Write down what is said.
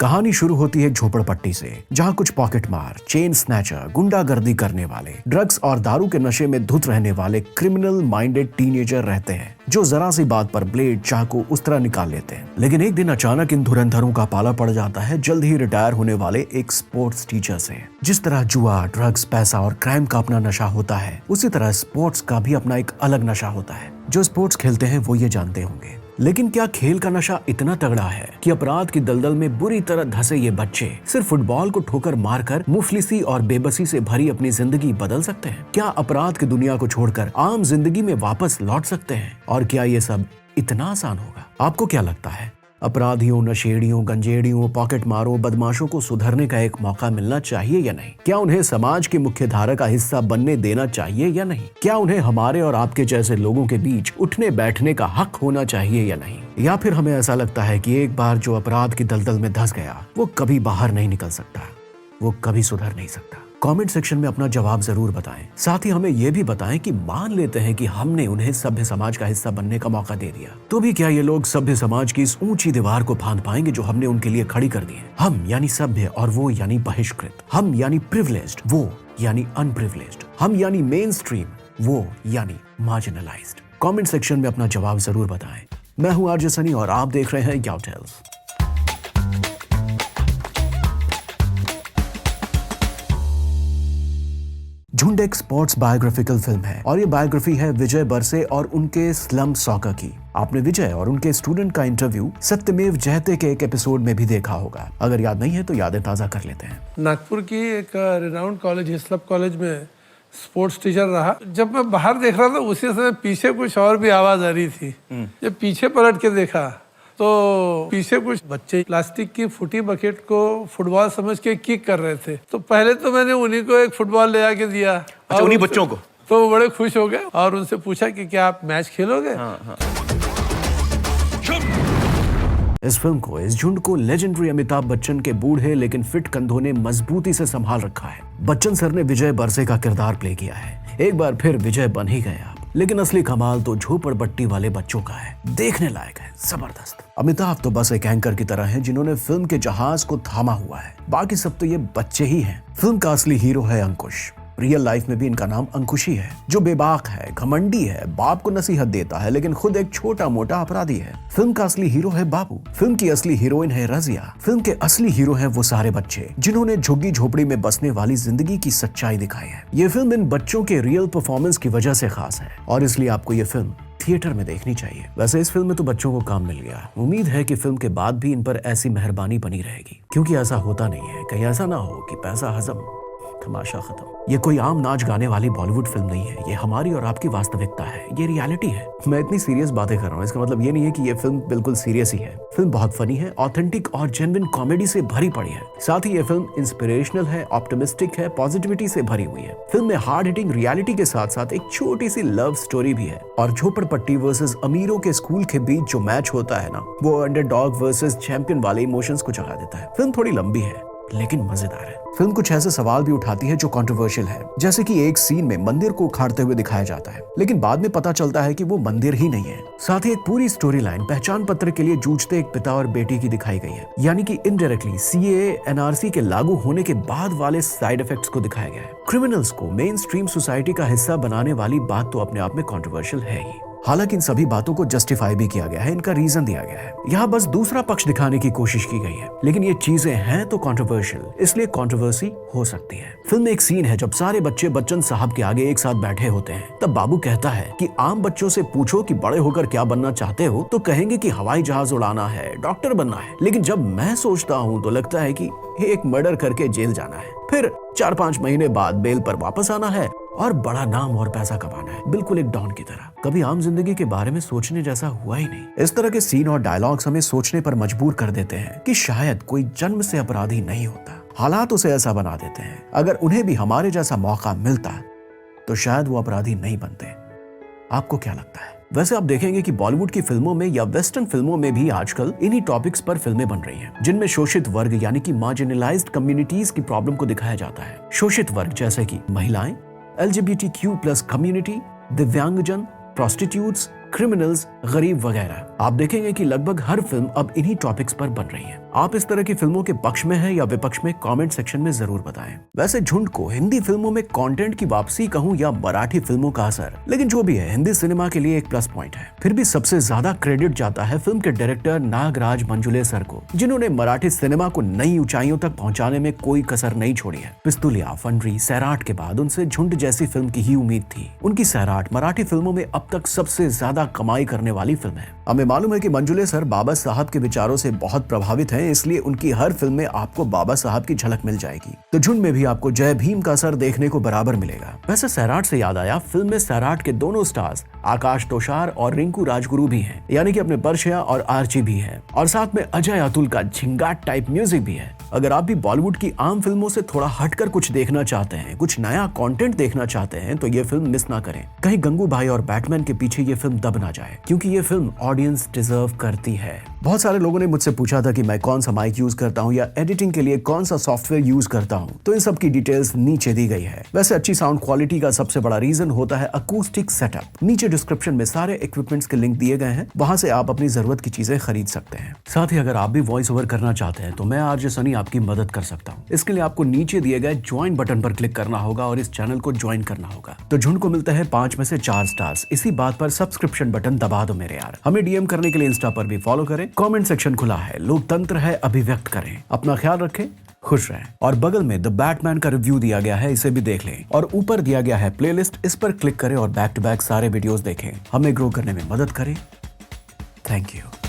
कहानी शुरू होती है एक झोपड़पट्टी से, जहाँ कुछ पॉकेट मार, चेन स्नैचर, गुंडागर्दी करने वाले, ड्रग्स और दारू के नशे में धुत रहने वाले क्रिमिनल माइंडेड टीनेजर रहते हैं, जो जरा सी बात पर ब्लेड, चाकू उस तरह निकाल लेते हैं। लेकिन एक दिन अचानक इन धुरंधरों का पाला पड़ जाता है जल्द ही रिटायर होने वाले एक स्पोर्ट्स टीचर से। जिस तरह जुआ, ड्रग्स, पैसा और क्राइम का अपना नशा होता है, उसी तरह स्पोर्ट्स का भी अपना एक अलग नशा होता है। जो स्पोर्ट्स खेलते हैं वो ये जानते होंगे। लेकिन क्या खेल का नशा इतना तगड़ा है कि अपराध की दलदल में बुरी तरह धंसे ये बच्चे सिर्फ फुटबॉल को ठोकर मारकर मुफलिसी और बेबसी से भरी अपनी जिंदगी बदल सकते हैं? क्या अपराध की दुनिया को छोड़कर आम जिंदगी में वापस लौट सकते हैं? और क्या ये सब इतना आसान होगा? आपको क्या लगता है? अपराधियों, नशेड़ियों, गंजेड़ियों, पॉकेट मारों, बदमाशों को सुधरने का एक मौका मिलना चाहिए या नहीं? क्या उन्हें समाज की मुख्य धारा का हिस्सा बनने देना चाहिए या नहीं? क्या उन्हें हमारे और आपके जैसे लोगों के बीच उठने बैठने का हक होना चाहिए या नहीं? या फिर हमें ऐसा लगता है कि एक बार जो अपराध की दलदल में धंस गया वो कभी बाहर नहीं निकल सकता, वो कभी सुधर नहीं सकता? कमेंट सेक्शन में अपना जवाब जरूर बताएं। साथ ही हमें यह भी बताएं कि मान लेते हैं कि हमने उन्हें सभ्य समाज का हिस्सा बनने का मौका दे दिया, तो भी क्या ये लोग सभ्य समाज की इस ऊंची दीवार को फांद पाएंगे जो हमने उनके लिए खड़ी कर दी है? हम यानी सभ्य और वो यानी बहिष्कृत, हम यानी प्रिविलेज्ड, वो यानी अनप्रिविलेज्ड, हम यानी मेन स्ट्रीम, वो यानी मार्जिनलाइज्ड। कमेंट सेक्शन में अपना जवाब जरूर बताएं। मैं हूं आरजे सनी और आप देख रहे हैं याओ टेल्स। झुंड एक स्पोर्ट्स बायोग्राफिकल फिल्म है और ये बायोग्राफी है विजय बरसे और उनके स्लम सॉकर की। आपने विजय और उनके स्टूडेंट का इंटरव्यू सत्यमेव जयते के एक एपिसोड में भी देखा होगा। अगर याद नहीं है तो यादें ताजा कर लेते हैं। नागपुर की एक रिनाउंड कॉलेज, हिस्लप कॉलेज में स्पोर्ट्स टीचर रहा। जब मैं बाहर देख रहा था उसी समय पीछे कुछ और भी आवाज आ रही थी। जब पीछे पलट के देखा तो पीछे कुछ बच्चे प्लास्टिक की फूटी बकेट को फुटबॉल समझ के किक कर रहे थे। तो पहले तो मैंने उन्हीं को एक फुटबॉल ले आके दिया। अच्छा, उन्हीं बच्चों को? तो वो बड़े खुश हो गए और उनसे पूछा कि क्या आप मैच खेलोगे? हाँ। इस फिल्म को, इस झुंड को लेजेंडरी अमिताभ बच्चन के बूढ़े लेकिन फिट कंधों ने मजबूती से संभाल रखा है। बच्चन सर ने विजय बरसे का किरदार प्ले किया है। एक बार फिर विजय बन ही गए आप। लेकिन असली कमाल तो झोपड़पट्टी वाले बच्चों का है। देखने लायक है, जबरदस्त। अमिताभ तो बस एक एंकर की तरह हैं जिन्होंने फिल्म के जहाज को थामा हुआ है। बाकी सब तो ये बच्चे ही हैं। फिल्म का असली हीरो है अंकुश। रियल लाइफ में भी इनका नाम अंकुश ही है, जो बेबाक है, घमंडी है, बाप को नसीहत देता है लेकिन खुद एक छोटा मोटा अपराधी है। फिल्म का असली हीरो है बाबू। फिल्म की असली हीरोइन है रजिया। फिल्म के असली हीरो हैं वो सारे बच्चे जिन्होंने झुग्गी झोपड़ी में बसने वाली जिंदगी की सच्चाई दिखाई है। ये फिल्म इन बच्चों के रियल परफॉर्मेंस की वजह से खास है और इसलिए आपको ये फिल्म थिएटर में देखनी चाहिए। वैसे इस फिल्म में तो बच्चों को काम मिल गया। उम्मीद है कि फिल्म के बाद भी इन पर ऐसी मेहरबानी बनी रहेगी, क्योंकि ऐसा होता नहीं है। कहीं ऐसा ना हो कि पैसा हजम, तमाशा खत्म। ये कोई आम नाच गाने वाली बॉलीवुड फिल्म नहीं है। ये हमारी और आपकी वास्तविकता है, ये रियलिटी है। मैं इतनी सीरियस बातें कर रहा हूँ, इसका मतलब ये नहीं है कि ये फिल्म बिल्कुल सीरियस ही है। फिल्म बहुत फनी है, ऑथेंटिक और जेन्युइन कॉमेडी से भरी पड़ी है। साथ ही ये फिल्म इंस्पिरेशनल है, ऑप्टिमिस्टिक है, पॉजिटिविटी से भरी हुई है। फिल्म में हार्ड हिटिंग रियलिटी के साथ साथ एक छोटी सी लव स्टोरी भी है। और झोपड़पट्टी वर्सेस अमीरों के स्कूल के बीच जो मैच होता है ना, वो अंडरडॉग वर्सेस चैंपियन वाले इमोशंस को जगा देता है। फिल्म थोड़ी लंबी है लेकिन मजेदार है। फिल्म कुछ ऐसे सवाल भी उठाती है जो कंट्रोवर्शियल है, जैसे कि एक सीन में मंदिर को उखाड़ते हुए दिखाया जाता है लेकिन बाद में पता चलता है कि वो मंदिर ही नहीं है। साथ ही एक पूरी स्टोरी लाइन पहचान पत्र के लिए जूझते एक पिता और बेटी की दिखाई गई है, यानी कि इनडायरेक्टली सीएए एनआरसी के लागू होने के बाद वाले साइड इफेक्ट्स को दिखाया गया है। क्रिमिनल्स को मेन स्ट्रीम सोसाइटी का हिस्सा बनाने वाली बात तो अपने आप में कंट्रोवर्शियल है ही। हालांकि इन सभी बातों को जस्टिफाई भी किया गया है, इनका रीजन दिया गया है। यहाँ बस दूसरा पक्ष दिखाने की कोशिश की गई है, लेकिन ये चीजें हैं तो कंट्रोवर्शियल, इसलिए कंट्रोवर्सी हो सकती है। फिल्म में एक सीन है जब सारे बच्चे बच्चन साहब के आगे एक साथ बैठे होते हैं। तब बाबू कहता है कि आम बच्चों से पूछो कि बड़े होकर क्या बनना चाहते हो, तो कहेंगे कि हवाई जहाज उड़ाना है, डॉक्टर बनना है। लेकिन जब मैं सोचता हूँ तो लगता है कि एक मर्डर करके जेल जाना है, फिर 4-5 महीने बाद बेल पर वापस आना है और बड़ा नाम और पैसा कमाना है, बिल्कुल एक डॉन की तरह। कभी आम जिंदगी के बारे में सोचने जैसा हुआ ही नहीं। इस तरह के सीन और डायलॉग्स हमें सोचने पर मजबूर कर देते हैं कि शायद कोई जन्म से अपराधी नहीं होता, हालात उसे ऐसा बना देते हैं। अगर उन्हें भी हमारे जैसा मौका मिलता तो शायद वो अपराधी नहीं बनते। आपको क्या लगता है? वैसे आप देखेंगे कि बॉलीवुड की फिल्मों में या वेस्टर्न फिल्मों में भी आजकल इन्हीं टॉपिक्स पर फिल्में बन रही हैं, जिनमें शोषित वर्ग यानी कि मार्जिनलाइज्ड कम्युनिटीज की प्रॉब्लम को दिखाया जाता है। शोषित वर्ग जैसे कि महिलाएं, LGBTQ+ कम्युनिटी, दिव्यांगजन, प्रोस्टिट्यूट्स, क्रिमिनल्स, गरीब वगैरह। आप देखेंगे कि लगभग हर फिल्म अब इन्हीं टॉपिक्स पर बन रही है। आप इस तरह की फिल्मों के पक्ष में हैं या विपक्ष में, कमेंट सेक्शन में जरूर बताएं। वैसे झुंड को हिंदी फिल्मों में कंटेंट की वापसी कहूं या मराठी फिल्मों का असर, लेकिन जो भी है हिंदी सिनेमा के लिए एक प्लस पॉइंट है। फिर भी सबसे ज्यादा क्रेडिट जाता है फिल्म के डायरेक्टर नागराज मंजुले सर को, जिन्होंने मराठी सिनेमा को नई ऊंचाइयों तक पहुंचाने में कोई कसर नहीं छोड़ी है। पिस्तुलिया, फंड्री, सैराट के बाद उनसे झुंड जैसी फिल्म की ही उम्मीद थी। उनकी सैराट मराठी फिल्मों में अब तक सबसे ज्यादा कमाई करने वाली फिल्म है। हमें मालूम है कि मंजुले सर बाबा साहब के विचारों से बहुत प्रभावित हैं, इसलिए उनकी हर फिल्म में आपको बाबा साहब की झलक मिल जाएगी। तो झुंड में भी आपको जय भीम का असर देखने को बराबर मिलेगा। वैसे सैराट से याद आया, फिल्म में सैराट के दोनों स्टार्स आकाश तोषार और रिंकू राजगुरु भी हैं, यानी कि अपने बर्षया और आर्ची भी हैं, और साथ में अजय अतुल का झिंगाट टाइप म्यूजिक भी है। अगर आप भी बॉलीवुड की आम फिल्मों से थोड़ा हटकर कुछ देखना चाहते हैं, कुछ नया कंटेंट देखना चाहते हैं, तो ये फिल्म मिस ना करें। कहीं गंगू भाई और बैटमैन के पीछे ये फिल्म दब ना जाए, क्योंकि ये फिल्म ऑडियंस डिजर्व करती है। बहुत सारे लोगों ने मुझसे पूछा था कि मैं कौन सा माइक यूज करता हूँ या एडिटिंग के लिए कौन सा सॉफ्टवेयर यूज करता हूँ, तो इन सब की डिटेल्स नीचे दी गई है। वैसे अच्छी साउंड क्वालिटी का सबसे बड़ा रीजन होता है अकूस्टिक सेटअप। नीचे डिस्क्रिप्शन में सारे इक्विपमेंट्स के लिंक दिए गए हैं, वहां से आप अपनी जरूरत की चीजें खरीद सकते हैं। साथ ही अगर आप भी वॉइस ओवर करना चाहते हैं तो मैं आरजे सनी आपकी मदद कर सकता हूँ। इसके लिए आपको नीचे दिए गए ज्वाइन बटन पर क्लिक करना होगा और इस चैनल को ज्वाइन करना होगा। तो झुंड को मिलता है 5 में से 4 स्टार्स। इसी बात पर सब्सक्रिप्शन बटन दबा दो मेरे यार। हमें डीएम करने के लिए इंस्टा पर भी फॉलो करें। कमेंट सेक्शन खुला है, लोकतंत्र है, अभिव्यक्त करें। अपना ख्याल रखें, खुश रहें। और बगल में द बैटमैन का रिव्यू दिया गया है, इसे भी देख लें। और ऊपर दिया गया है प्लेलिस्ट, इस पर क्लिक करें और बैक टू बैक सारे वीडियोस देखें। हमें ग्रो करने में मदद करें। Thank you.